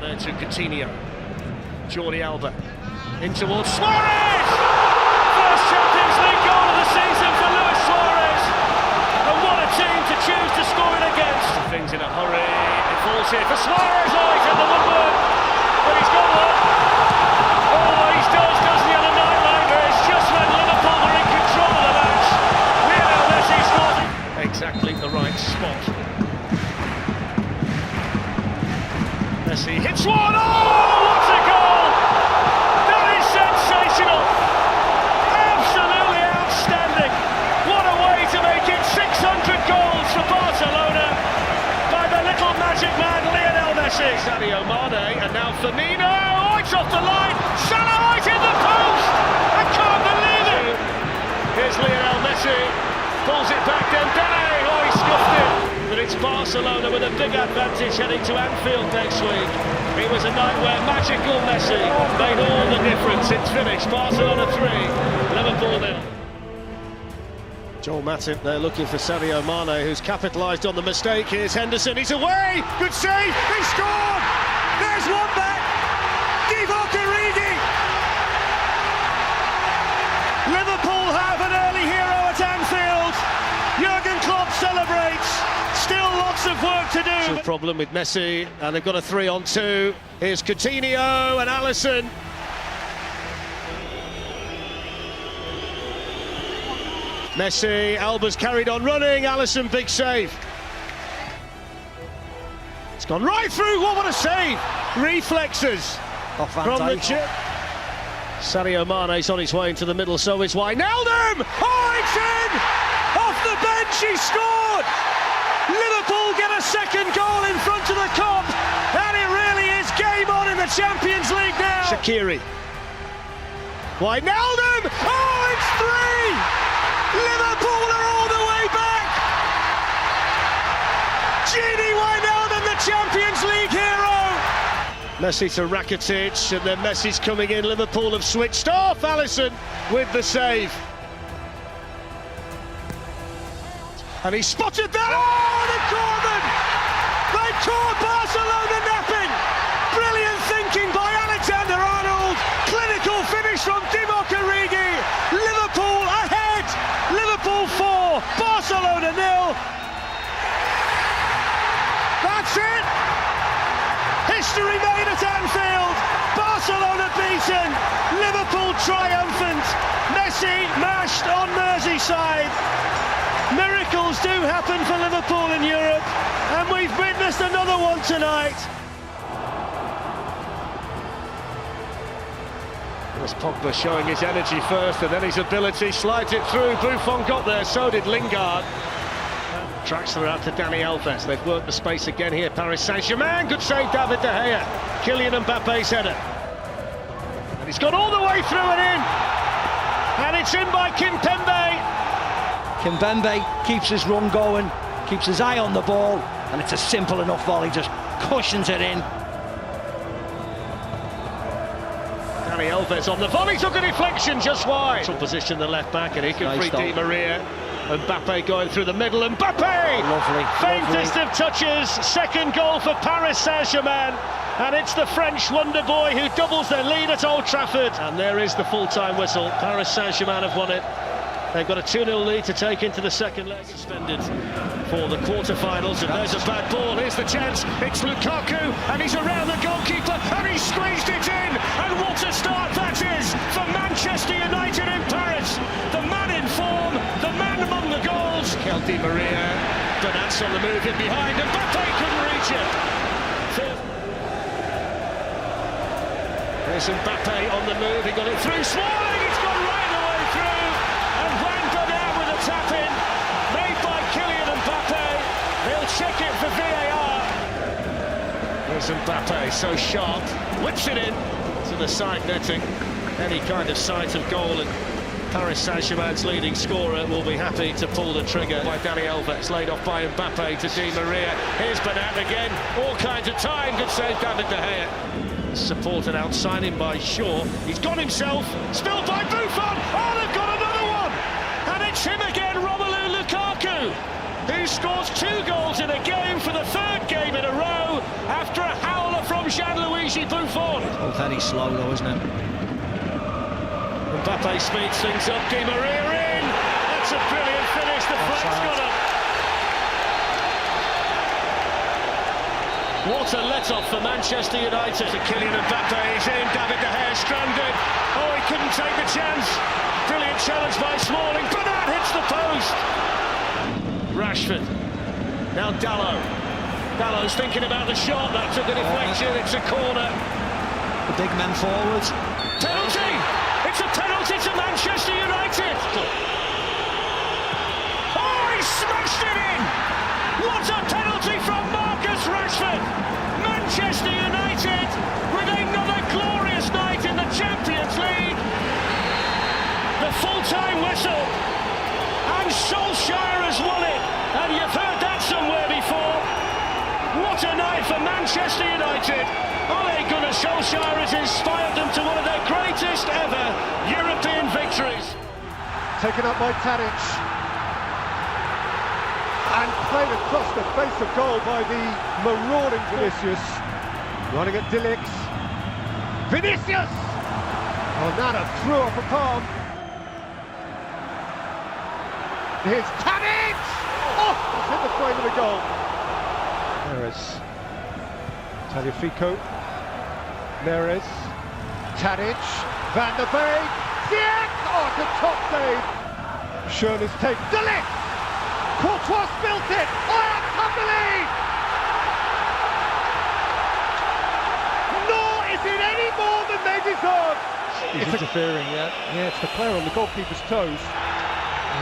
There to Coutinho. Jordi Alba. In towards Suarez! First Champions League goal of the season for Luis Suarez. And what a team to choose to score it against. Things in a hurry. It falls here for Suarez. Oh, he's in the woodwork. But he's got one. Always does, doesn't he, on a night like this? Just when Liverpool are in control of the match. Lionel Messi scores exactly the right spot. Messi hits one. Oh, what a goal! That is sensational. Absolutely outstanding. What a way to make it 600 goals for Barcelona by the little magic man Lionel Messi. Sadio Mane and now Firmino. Oh, it's off the line. Salah right in the post. I can't believe it. Here's Lionel Messi. Pulls it back. Dembele. Oh, he scuffed it. But it's Barcelona with a big advantage heading to Anfield next week. It was a night where magical Messi made all the difference. It's finished. Barcelona 3, Liverpool 0. Joel Matip there looking for Sadio Mane, who's capitalised on the mistake. Here's Henderson. He's away. Good save. He scored. There's one back. Divock Origi. Liverpool have an early hero at Anfield. Jurgen Klopp celebrates. Still lots of work to do. Problem with Messi, and they've got a 3-on-2. Here's Coutinho and Alisson. Messi, Alba's carried on running. Alisson, big save. It's gone right through. What a save! Reflexes from the chip. Sadio Mane's on his way into the middle, so is Wijnaldum. Oh, it's in! Off the bench, he scored! Liverpool get a second goal in front of the Kop, and it really is game on in the Champions League now. Shaqiri. Wijnaldum! Oh, it's 3! Liverpool are all the way back! Gini Wijnaldum, the Champions League hero! Messi to Rakitic, and then Messi's coming in. Liverpool have switched off. Alisson with the save. And he spotted that. Oh, the corner! They caught Barcelona napping. Brilliant thinking by Alexander-Arnold. Clinical finish from Divock Origi. Liverpool ahead. Liverpool 4, Barcelona 0. That's it. History made at Anfield. Barcelona beaten. Liverpool triumphant. Messi mashed on Merseyside. Miracles do happen for Liverpool in Europe, and we've witnessed another one tonight. There's Pogba showing his energy first, and then his ability, slides it through. Buffon got there, so did Lingard. Tracks her out to Dani Alves. They've worked the space again here. Paris Saint-Germain, good save, David De Gea. Kylian Mbappe's header. And he's gone all the way through and in. And it's in by Kimpembe. Kimpembe keeps his run going, keeps his eye on the ball, and it's a simple enough volley, just cushions it in. Dani Alves on the volley, took a deflection just wide. Position the left back, and he can free Di Maria. Mbappe going through the middle, Mbappe! Lovely. Faintest of touches, second goal for Paris Saint-Germain. And it's the French wonder boy who doubles their lead at Old Trafford. And there is the full-time whistle. Paris Saint-Germain have won it. They've got a 2-0 lead to take into the second leg. Suspended for the quarter-finals, and there's a bad ball. Here's the chance. It's Lukaku, and he's around the goalkeeper, and he's squeezed it in. And what a start that is for Manchester United in Paris. The man in form, the man among the goals. Di Maria, Benat's on the move in behind, and Mbappe couldn't reach it. There's Mbappe on the move. He got it through. Smalling, it's gone right the way through. Tap in, made by Kylian Mbappe. He'll check it for VAR. There's Mbappe, so sharp, whips it in to the side netting. Any kind of sight of goal, and Paris Saint-Germain's leading scorer will be happy to pull the trigger. By Dani Alves, laid off by Mbappe to Di Maria. Here's Benat again, all kinds of time. Good save, David De Gea. Supported outside him by Shaw. He's got himself, spilled by Buffon. Oh, they've got another one! And it's him again, Romelu Lukaku, who scores 2 goals in a game for the 3rd game in a row after a howler from Jean-Louis Gigi Buffon. Oh, very slow though, isn't it? Mbappe speeds things up. Di Maria in. That's a brilliant finish. The flag's got up. What a let-off for Manchester United. To Kylian Mbappe is in. David De Gea stranded. Oh, he couldn't take the chance. Brilliant challenge by Smalling, but that hits the post. Rashford. Now Dalot. Dallow's thinking about the shot. That took a deflection. It's a corner. The big men forward. Penalty! It's a penalty to Manchester United. Oh, he smashed it in! What a penalty from Marcus Rashford! Manchester United with another glorious night in the Champions League. The full-time whistle, and Solskjaer has won it. And you've heard that somewhere before. What a night for Manchester United. Ole Gunnar Solskjaer has inspired them to one of their greatest ever European victories. Taken up by Tadic. And played across the face of goal by the marauding Vinicius. Running at Dilix. Vinicius! Onana threw off a palm. Here's Tadic! Oh, it's hit the frame of the goal. Neres. Tagliafico. Neres. Tadic. Van der Beek. Ziyech! Oh, it's a top save. Schöne's take. Dilix! Courtois built it! Oh, I can't believe! Nor is it any more than they deserve! He's interfering, yeah. Yeah, it's the player on the goalkeeper's toes.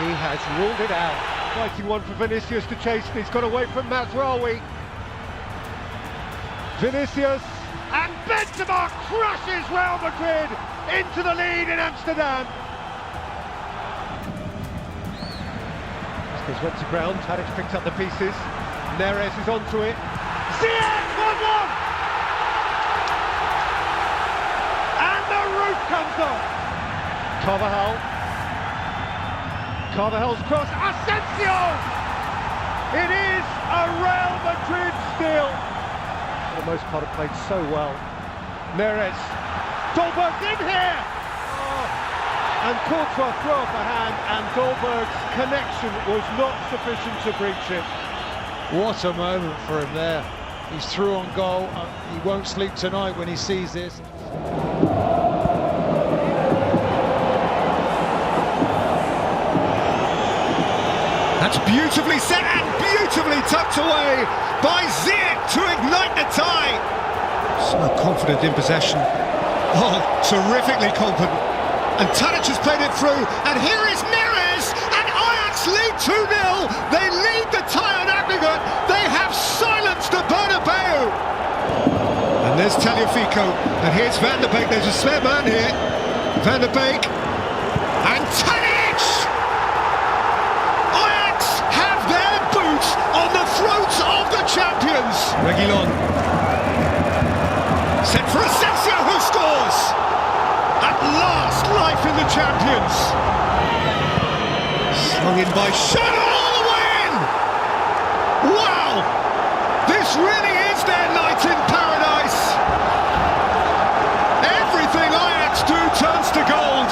He has ruled it out. Fighting one for Vinicius to chase. He's got away from Mazraoui. Vinicius and Benzema crushes Real Madrid into the lead in Amsterdam. Vasquez went to ground. Tadic picked up the pieces. Neres is onto it. Ziyech 1-1. And the roof comes off. Carvajal's cross, Asensio! It is a Real Madrid steal. For the most part, it played so well. Neres, Dolberg's in here! Oh. And Courtois threw off a hand, and Dolberg's connection was not sufficient to breach it. What a moment for him there. He's through on goal. He won't sleep tonight when he sees this. That's beautifully set and beautifully tucked away by Ziyech to ignite the tie. So confident in possession. Oh, terrifically confident. And Tadic has played it through, and here is Neres, and Ajax lead 2-0. They lead the tie on aggregate. They have silenced the Bernabeu. And there's Tagliafico, and here's Van der Beek. There's a spare man here. Van der Beek, and Tadic! On the throats of the champions. Reguilon set for Asensio, who scores. At last, life in the champions. Slung in by Schöne all the way in. Wow, this really is their night in paradise. Everything Ajax do turns to gold.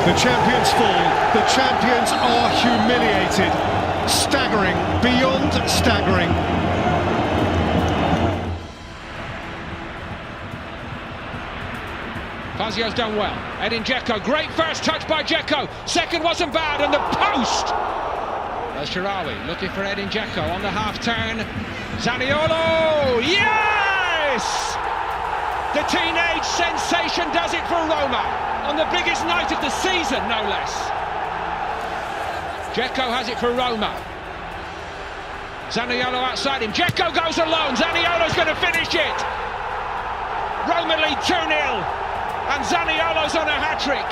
The champions fall, the champions are humiliated. Staggering, beyond staggering. Fazio's done well. Edin Dzeko, great first touch by Dzeko. Second wasn't bad, and the post! There's Sharawi looking for Edin Dzeko on the half turn. Zaniolo! Yes! The teenage sensation does it for Roma. On the biggest night of the season, no less. Dzeko has it for Roma. Zaniolo outside him. Dzeko goes alone. Zaniolo's going to finish it. Roma lead 2-0. And Zaniolo's on a hat-trick.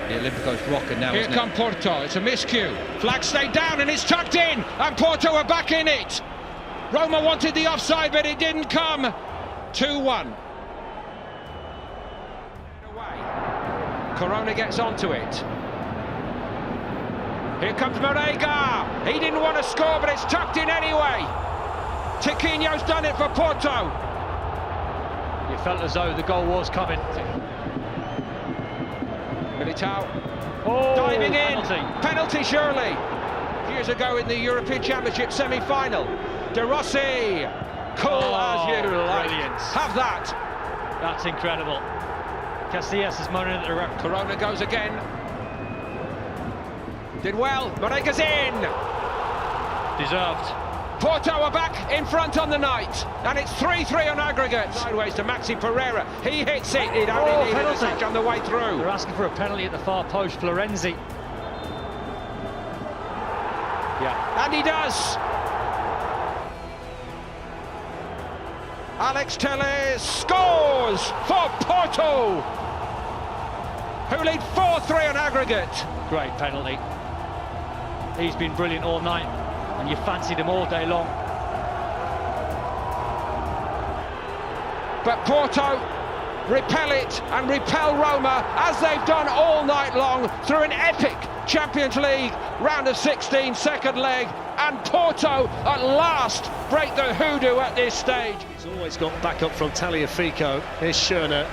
The Olympico's rocking now, Here come Porto. It's a miscue. Flag stayed down and it's tucked in. And Porto are back in it. Roma wanted the offside, but it didn't come. 2-1. Corona gets onto it. Here comes Marega. He didn't want to score, but it's tucked in anyway. Tiquinho's done it for Porto. You felt as though the goal was coming. Militao Diving in. in. Penalty surely. Years ago in the European Championship semi-final. De Rossi. Cool as you like. Brilliant. Have that. That's incredible. Casillas is moaning at the ref. Corona goes again. Did well. Marega's in. Deserved. Porto are back in front on the night, and it's 3-3 on aggregate. Sideways to Maxi Pereira. He hits it. It only needed a touch on the way through. They're asking for a penalty at the far post. Florenzi. Yeah. And he does. Alex Telles scores for Porto, who lead 4-3 on aggregate. Great penalty. He's been brilliant all night, and you fancied him all day long. But Porto repel it and repel Roma, as they've done all night long, through an epic Champions League round of 16 second leg, and Porto at last break the hoodoo at this stage. He's always got backup from Tagliafico. Here's Schürrle.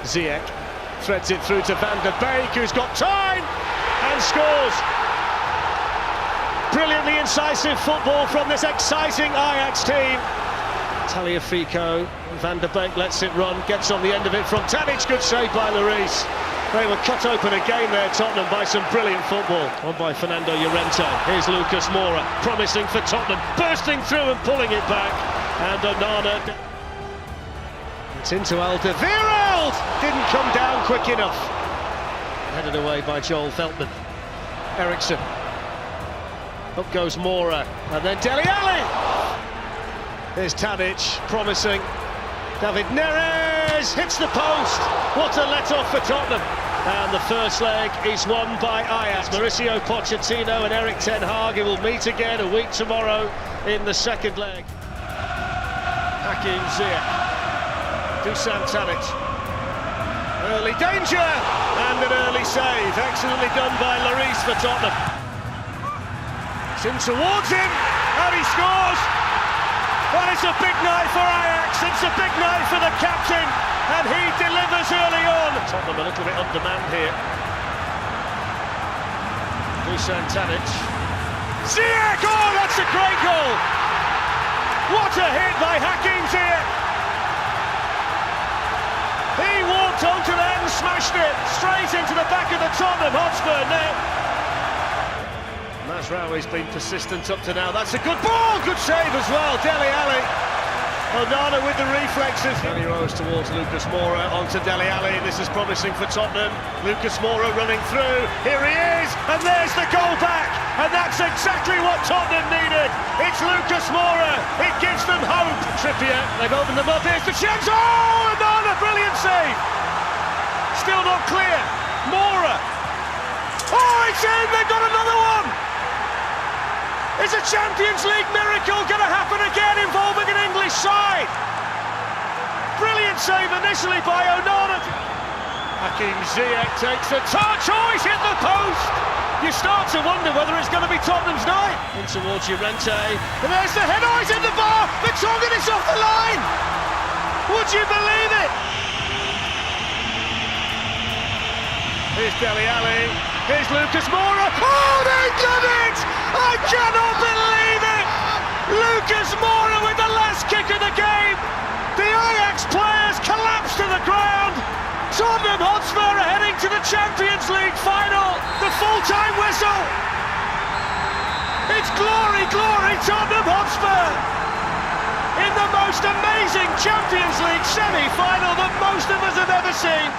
Ziyech threads it through to Van der Beek, who's got time and scores. Brilliantly incisive football from this exciting Ajax team. Tagliafico, Van der Beek lets it run, gets on the end of it from Tadic. Good save by Lloris. They were cut open again there, Tottenham, by some brilliant football. On by Fernando Llorente. Here's Lucas Moura, promising for Tottenham, bursting through and pulling it back. And Onana. It's into Alderweireld. Didn't come down quick enough. Headed away by Joel Veltman. Eriksson. Up goes Moura, and then Dele Alli. Here's Tadic, promising. David Neres hits the post. What a let-off for Tottenham. And the first leg is won by Ajax. Mauricio Pochettino and Erik ten Hag will meet again a week tomorrow in the second leg. Hakim Ziyech. Dusan Tadic. Early danger, and an early save. Excellently done by Lloris for Tottenham. It's in towards him, and he scores! Well, it's a big night for Ajax, it's a big night for the captain, and he delivers early on. Tottenham a little bit undermanned here. Dusan Tadic. Ziyech! Oh, that's a great goal! What a hit by Hakim Ziyech! He walked onto that and smashed it straight into the back of the Tottenham Hotspur net. Mazraoui's been persistent up to now. That's a good ball, good save as well. Dele Alli. Onana with the reflexes. He rose towards Lucas Moura, onto Dele Alli. This is promising for Tottenham. Lucas Moura running through. Here he is, and there's the goal back. And that's exactly what Tottenham needed. It's Lucas Moura. It gives them hope. Trippier, they've opened them up. Here's the chance. Oh, Onana, brilliant save. Still not clear. Moura. Oh, it's in. They've got another one. Is a Champions League miracle going to happen again involving an English side? Brilliant save initially by Onana. Hakim Ziyech takes the touch. Oh, he's hit the post. You start to wonder whether it's going to be Tottenham's night. In towards Llorente. And there's the head. Oh, he's in the bar. Vertonghen is off the line. Would you believe it? Here's Dele Alli. Here's Lucas Moura. Oh, they've done it! I cannot believe it! Lucas Moura with the last kick of the game. The Ajax players collapse to the ground. Tottenham Hotspur are heading to the Champions League final. The full-time whistle. It's glory, glory, Tottenham Hotspur. In the most amazing Champions League semi-final that most of us have ever seen.